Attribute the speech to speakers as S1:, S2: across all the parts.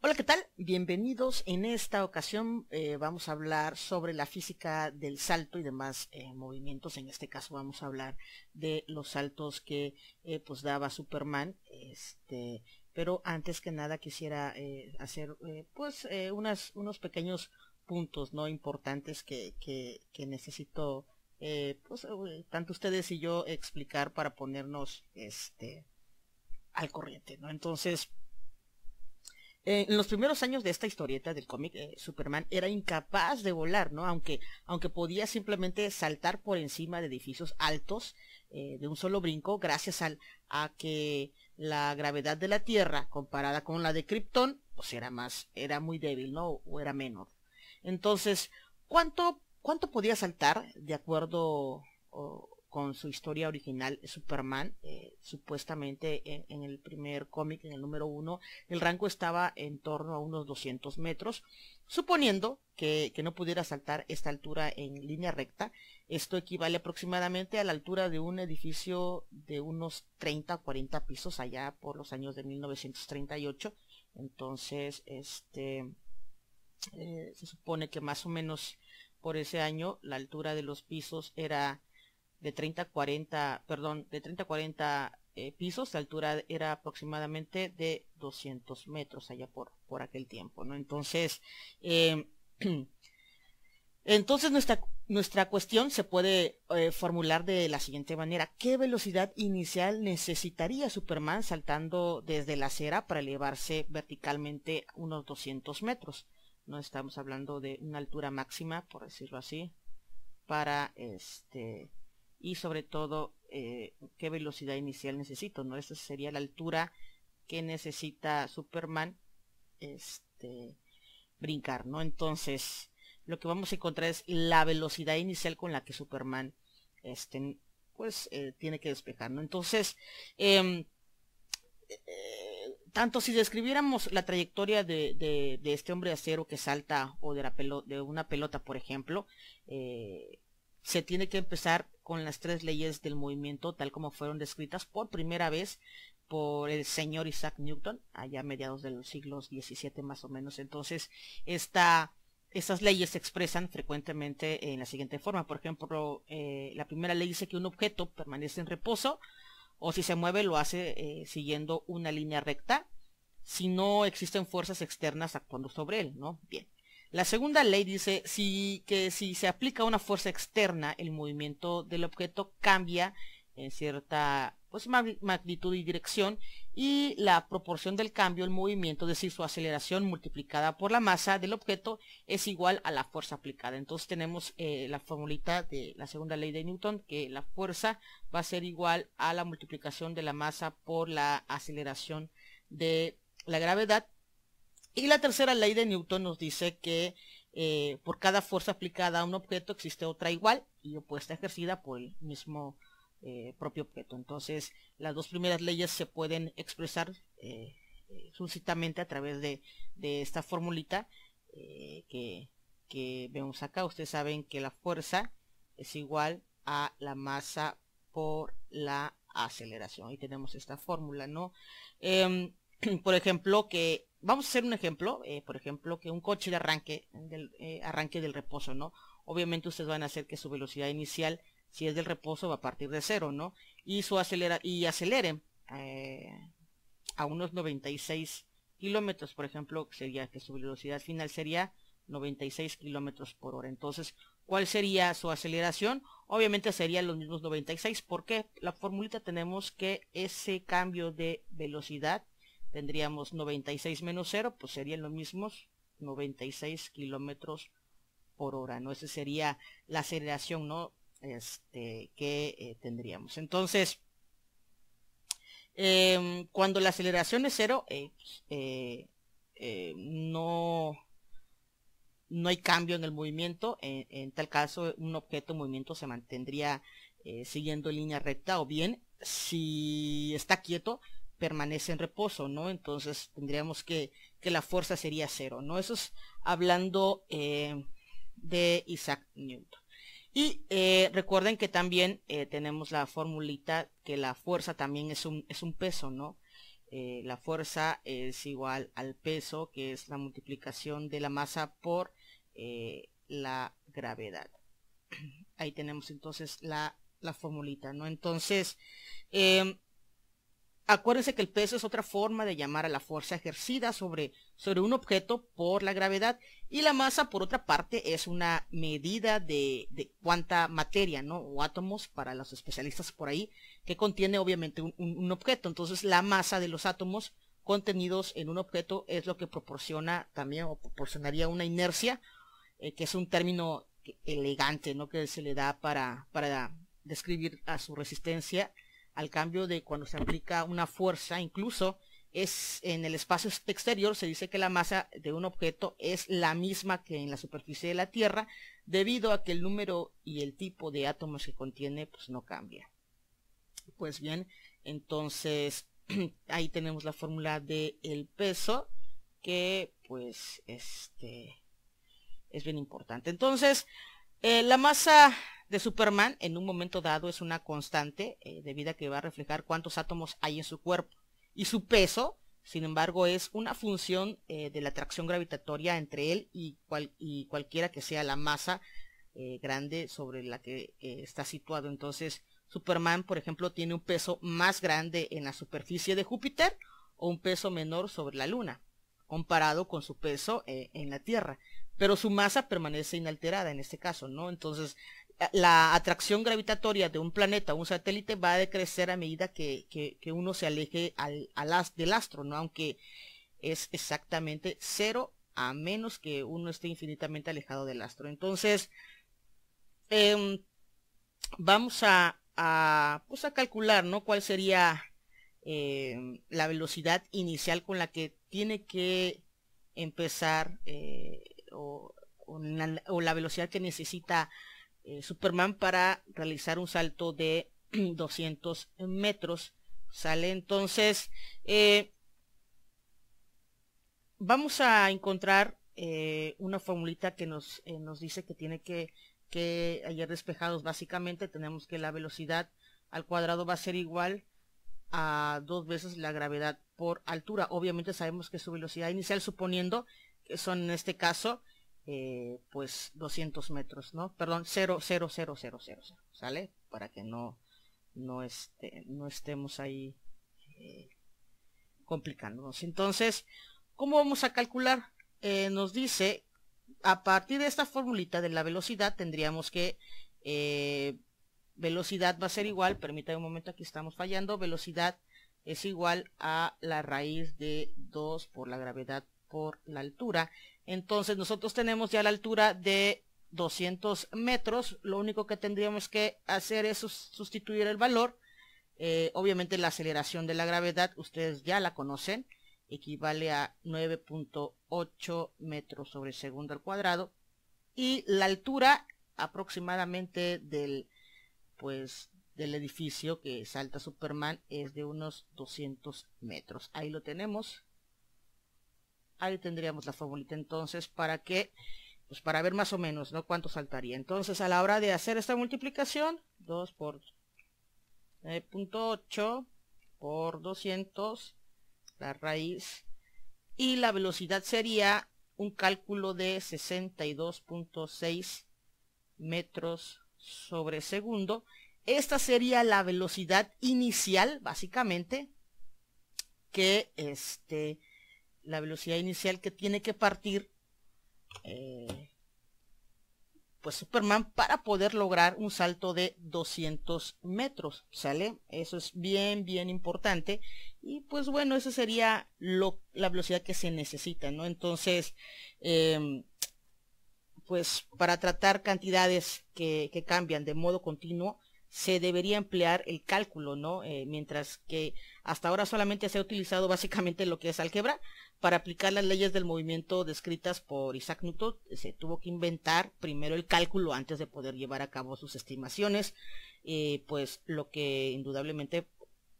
S1: Hola, ¿qué tal? Bienvenidos. En esta ocasión vamos a hablar sobre la física del salto y demás movimientos. En este caso vamos a hablar de los saltos que pues daba Superman. Pero antes que nada quisiera hacer unos pequeños puntos no importantes que necesito tanto ustedes y yo explicar para ponernos al corriente, ¿no? Entonces, en los primeros años de esta historieta del cómic, Superman era incapaz de volar, ¿no? Aunque podía simplemente saltar por encima de edificios altos de un solo brinco, gracias a que la gravedad de la Tierra, comparada con la de Krypton, pues era muy débil, ¿no? O era menor. Entonces, ¿cuánto podía saltar de acuerdo con su historia original? Superman, supuestamente en el primer cómic, en el número 1, el rango estaba en torno a unos 200 metros, suponiendo que no pudiera saltar esta altura en línea recta. Esto equivale aproximadamente a la altura de un edificio de unos 30 o 40 pisos allá por los años de 1938. Entonces, se supone que más o menos por ese año la altura de los pisos era de 30 a 40, perdón, de 30 a 40 pisos. La altura era aproximadamente de 200 metros allá por aquel tiempo, ¿no? Entonces, entonces nuestra cuestión se puede formular de la siguiente manera: ¿qué velocidad inicial necesitaría Superman saltando desde la acera para elevarse verticalmente unos 200 metros? No estamos hablando de una altura máxima, por decirlo así, para y sobre todo qué velocidad inicial necesito, ¿no? Esa sería la altura que necesita Superman brincar, ¿no? Entonces, lo que vamos a encontrar es la velocidad inicial con la que Superman tiene que despejar, ¿no? Entonces, tanto si describiéramos la trayectoria de este hombre de acero que salta, o de una pelota, por ejemplo, se tiene que empezar con las tres leyes del movimiento tal como fueron descritas por primera vez por el señor Isaac Newton allá a mediados de los siglos XVII más o menos. Entonces, estas leyes se expresan frecuentemente en la siguiente forma. Por ejemplo, la primera ley dice que un objeto permanece en reposo, o si se mueve lo hace siguiendo una línea recta, si no existen fuerzas externas actuando sobre él, ¿no? Bien. La segunda ley dice que si se aplica una fuerza externa, el movimiento del objeto cambia en cierta magnitud y dirección, y la proporción del cambio en movimiento, es decir, su aceleración multiplicada por la masa del objeto, es igual a la fuerza aplicada. Entonces tenemos la formulita de la segunda ley de Newton, que la fuerza va a ser igual a la multiplicación de la masa por la aceleración de la gravedad. Y la tercera ley de Newton nos dice que por cada fuerza aplicada a un objeto existe otra igual y opuesta ejercida por el mismo propio objeto. Entonces, las dos primeras leyes se pueden expresar sucintamente a través de esta formulita que vemos acá. Ustedes saben que la fuerza es igual a la masa por la aceleración. Ahí tenemos esta fórmula, ¿no? Por ejemplo, vamos a hacer un ejemplo, por ejemplo, que un coche de arranque del reposo, ¿no? Obviamente ustedes van a hacer que su velocidad inicial, si es del reposo, va a partir de cero, ¿no? Y acelere a unos 96 kilómetros, por ejemplo, sería que su velocidad final sería 96 kilómetros por hora. Entonces, ¿cuál sería su aceleración? Obviamente serían los mismos 96, porque la formulita tenemos que ese cambio de velocidad, tendríamos 96 menos 0, pues serían los mismos 96 kilómetros por hora, ¿no? Esa sería la aceleración, ¿no? Que tendríamos. Entonces, cuando la aceleración es 0, no hay cambio en el movimiento. En tal caso, un objeto en movimiento se mantendría siguiendo en línea recta, o bien, si está quieto, permanece en reposo, ¿no? Entonces tendríamos que la fuerza sería 0, ¿no? Eso es hablando de Isaac Newton. Y recuerden que también tenemos la formulita que la fuerza también es un peso, ¿no? la fuerza es igual al peso, que es la multiplicación de la masa por la gravedad. Ahí tenemos entonces la formulita, ¿no? Entonces, acuérdense que el peso es otra forma de llamar a la fuerza ejercida sobre un objeto por la gravedad, y la masa, por otra parte, es una medida de cuánta materia, ¿no? O átomos, para los especialistas por ahí, que contiene obviamente un objeto. Entonces, la masa de los átomos contenidos en un objeto es lo que proporciona también, o proporcionaría una inercia, que es un término elegante, ¿no? Que se le da para describir a su resistencia al cambio de cuando se aplica una fuerza. Incluso es en el espacio exterior se dice que la masa de un objeto es la misma que en la superficie de la Tierra, debido a que el número y el tipo de átomos que contiene pues no cambia. Pues bien, entonces ahí tenemos la fórmula de el peso, que pues es bien importante. Entonces, la masa de Superman en un momento dado es una constante, debido a que va a reflejar cuántos átomos hay en su cuerpo, y su peso, sin embargo, es una función de la atracción gravitatoria entre él y cualquiera que sea la masa grande sobre la que está situado. Entonces, Superman, por ejemplo, tiene un peso más grande en la superficie de Júpiter, o un peso menor sobre la Luna, comparado con su peso en la Tierra, pero su masa permanece inalterada en este caso, ¿no? Entonces, la atracción gravitatoria de un planeta o un satélite va a decrecer a medida que uno se aleje del astro, ¿no? Aunque es exactamente cero, a menos que uno esté infinitamente alejado del astro. Entonces, vamos pues a calcular, ¿no? Cuál sería la velocidad inicial con la que tiene que empezar, o la velocidad que necesita Superman para realizar un salto de 200 metros. ¿Sale? Entonces, vamos a encontrar una formulita que nos dice que tiene que hallar despejados. Básicamente tenemos que la velocidad al cuadrado va a ser igual a 2 veces la gravedad por altura. Obviamente sabemos que su velocidad inicial, suponiendo que son en este caso pues 200 metros, ¿no? Perdón, 0,00000, ¿sale? Para que no estemos ahí complicándonos. Entonces, ¿cómo vamos a calcular? Nos dice, a partir de esta formulita de la velocidad, tendríamos que velocidad va a ser igual, permítame un momento, aquí estamos fallando, velocidad es igual a la raíz de 2 por la gravedad por la altura. Entonces nosotros tenemos ya la altura de 200 metros, lo único que tendríamos que hacer es sustituir el valor. Obviamente la aceleración de la gravedad, ustedes ya la conocen, equivale a 9.8 metros sobre segundo al cuadrado, y la altura aproximadamente del edificio que salta Superman es de unos 200 metros. Ahí lo tenemos. Ahí tendríamos la formulita entonces para ver más o menos, ¿no?, cuánto saltaría. Entonces, a la hora de hacer esta multiplicación, 2 por 9.8 por 200, la raíz, y la velocidad sería un cálculo de 62.6 metros sobre segundo. Esta sería la velocidad inicial, básicamente, que la velocidad inicial que tiene que partir pues Superman para poder lograr un salto de 200 metros, ¿sale? Eso es bien importante, y pues bueno, esa sería la velocidad que se necesita, ¿no? Entonces, pues para tratar cantidades que cambian de modo continuo, se debería emplear el cálculo, ¿no? Mientras que hasta ahora solamente se ha utilizado básicamente lo que es álgebra. Para aplicar las leyes del movimiento descritas por Isaac Newton, se tuvo que inventar primero el cálculo antes de poder llevar a cabo sus estimaciones, pues lo que indudablemente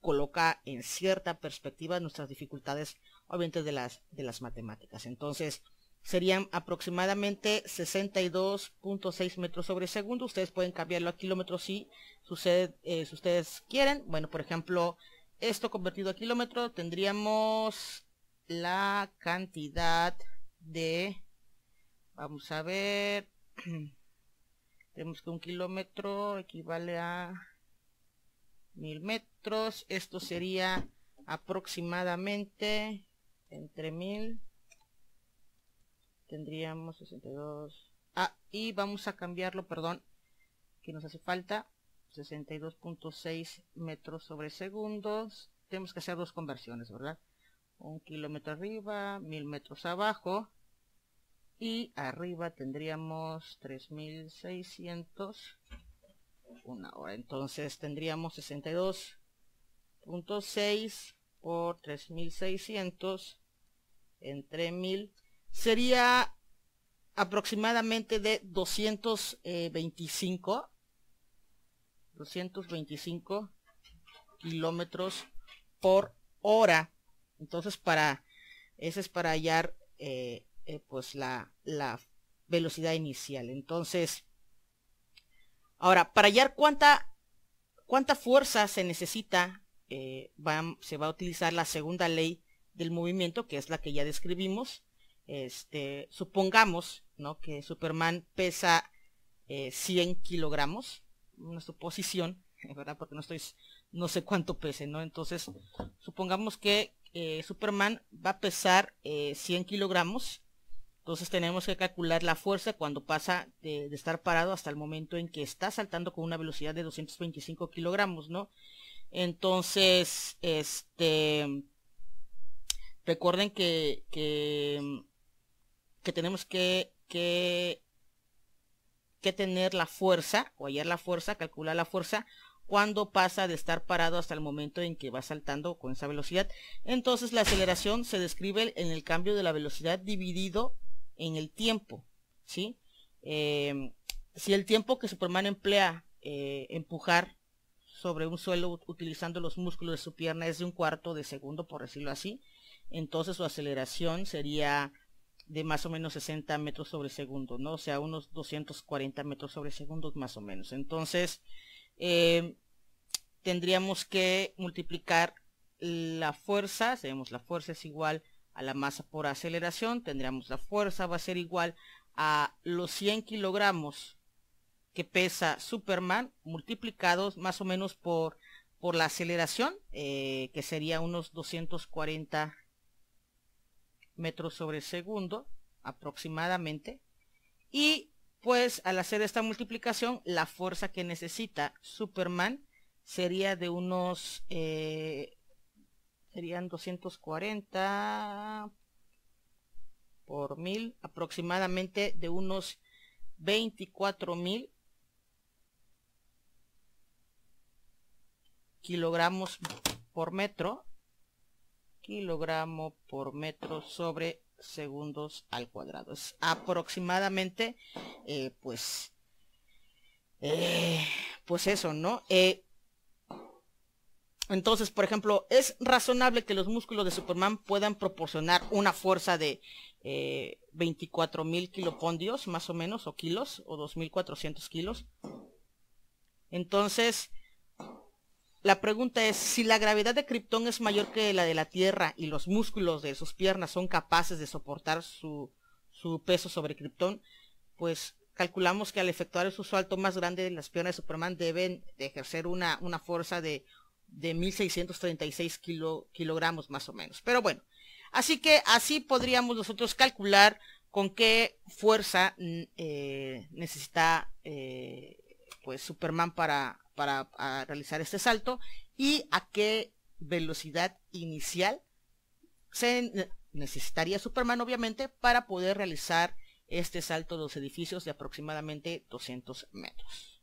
S1: coloca en cierta perspectiva nuestras dificultades, obviamente, de las matemáticas. Entonces, serían aproximadamente 62.6 metros sobre segundo. Ustedes pueden cambiarlo a kilómetros si ustedes quieren. Bueno, por ejemplo, esto convertido a kilómetro, tendríamos la cantidad de, vamos a ver, tenemos que 1 kilómetro equivale a 1000 metros. Esto sería aproximadamente entre 1000, tendríamos 62. Y vamos a cambiarlo, perdón, que nos hace falta 62.6 metros sobre segundos. Tenemos que hacer dos conversiones, ¿verdad? 1 kilómetro arriba, 1000 metros abajo, y arriba tendríamos 3600 una hora. Entonces tendríamos 62.6 por 3600 entre 1000 sería aproximadamente de 225 kilómetros por hora. Entonces ese es para hallar pues la velocidad inicial. Entonces, ahora, para hallar cuánta fuerza se necesita, se va a utilizar la segunda ley del movimiento, que es la que ya describimos. Supongamos, ¿no?, que Superman pesa 100 kilogramos, una suposición, ¿verdad? Porque no sé cuánto pese, ¿no? Entonces, supongamos que Superman va a pesar 100 kilogramos. Entonces tenemos que calcular la fuerza cuando pasa de estar parado hasta el momento en que está saltando con una velocidad de 225 kilogramos, ¿no? Entonces, recuerden que tenemos que tener la fuerza, o hallar la fuerza, calcular la fuerza cuando pasa de estar parado hasta el momento en que va saltando con esa velocidad. Entonces la aceleración se describe en el cambio de la velocidad dividido en el tiempo, ¿sí? Si el tiempo que Superman emplea empujar sobre un suelo utilizando los músculos de su pierna es de 1/4 de segundo, por decirlo así, entonces su aceleración sería de más o menos 60 metros sobre segundo, ¿no? O sea, unos 240 metros sobre segundo más o menos. Entonces, tendríamos que multiplicar la fuerza. Sabemos la fuerza es igual a la masa por aceleración. Tendríamos la fuerza va a ser igual a los 100 kilogramos que pesa Superman multiplicados más o menos por la aceleración, que sería unos 240 metros sobre segundo aproximadamente. Y pues al hacer esta multiplicación, la fuerza que necesita Superman sería de unos serían 240 por 1000, aproximadamente de unos 24.000 kilogramos por metro, kilogramo por metro sobre segundos al cuadrado. Es aproximadamente pues eso, ¿no? Entonces, por ejemplo, es razonable que los músculos de Superman puedan proporcionar una fuerza de 24.000 kilopondios más o menos, o kilos, o 2.400 kilos. Entonces, la pregunta es, si la gravedad de Krypton es mayor que la de la Tierra y los músculos de sus piernas son capaces de soportar su peso sobre Krypton, pues calculamos que al efectuar su salto más grande, las piernas de Superman deben de ejercer una fuerza de 1636 kilogramos más o menos. Pero bueno, así que así podríamos nosotros calcular con qué fuerza necesita pues Superman para realizar este salto, y a qué velocidad inicial se necesitaría Superman, obviamente, para poder realizar este salto de los edificios de aproximadamente 200 metros.